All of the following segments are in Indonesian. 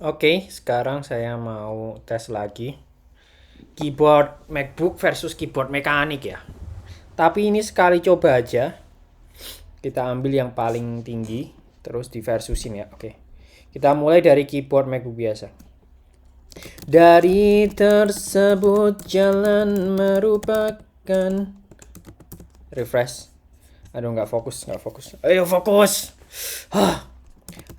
Oke, sekarang saya mau tes lagi keyboard MacBook versus keyboard mekanik ya. Tapi ini sekali coba aja. Kita ambil yang paling tinggi, terus diversusin ya. Oke. Kita mulai dari keyboard MacBook biasa. Dari tersebut jalan merupakan refresh. Aduh, nggak fokus. Ayo fokus.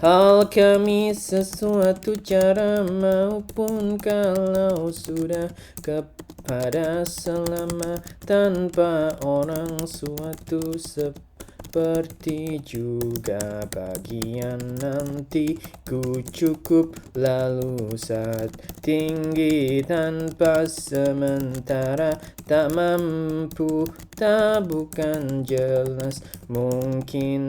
Hal kami sesuatu cara maupun kalau sudah kepada selama tanpa orang suatu seperti juga bagian nanti ku cukup lalu saat tinggi tanpa sementara tak mampu tak bukan jelas mungkin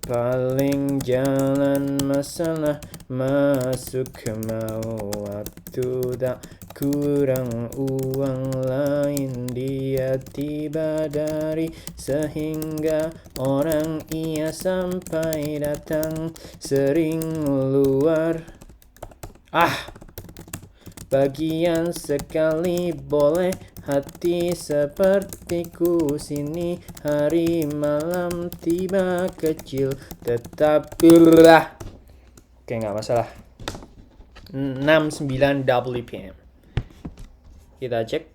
paling jalan masalah masuk ke mau waktu tak kurang uang lain dia tiba dari sehingga orang ia sampai datang sering luar bagian sekali boleh hati sepertiku sini hari malam tiba kecil tetap belah. Oke, nggak masalah. 69 WPM. Kita cek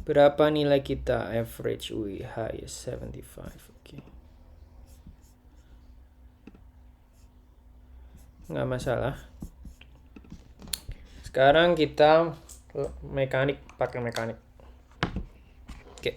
berapa nilai kita average. Highest 75. Oke. Nggak masalah. Sekarang kita pakai mekanik. Oke.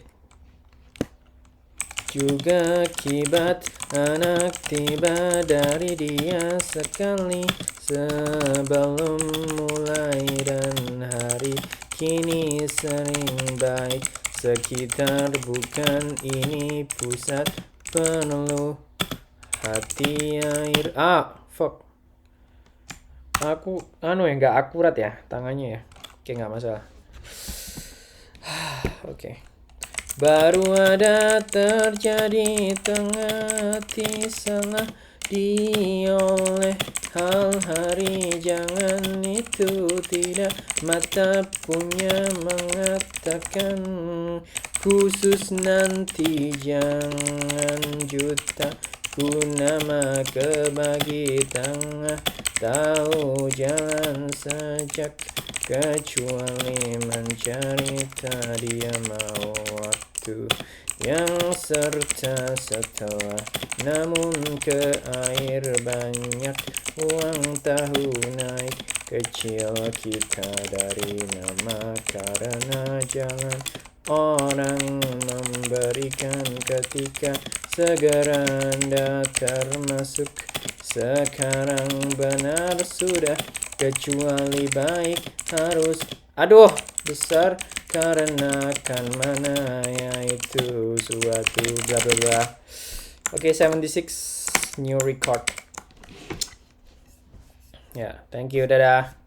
Juga akibat anak tiba dari dia sekali sebelum mulai dan hari kini sering baik sekitar bukan ini pusat penuh hati air. Fuck. Aku nggak akurat ya tangannya ya. Oke, nggak masalah. Oke. Baru ada terjadi tengah hati salah dioleh hal hari jangan itu tidak mata punya mengatakan khusus nanti jangan juta ku nama kebagi tengah tahu jalan sejak kecuali mencari dia mau waktu yang serta setelah namun ke air banyak uang tahu naik kecil kita dari nama karena jalan orang memberikan ketika segera Anda termasuk sekarang benar sudah kecuali baik harus besar karena kan mana yaitu suatu bla bla bla. Oke, 76 new record. Ya, thank you, dadah.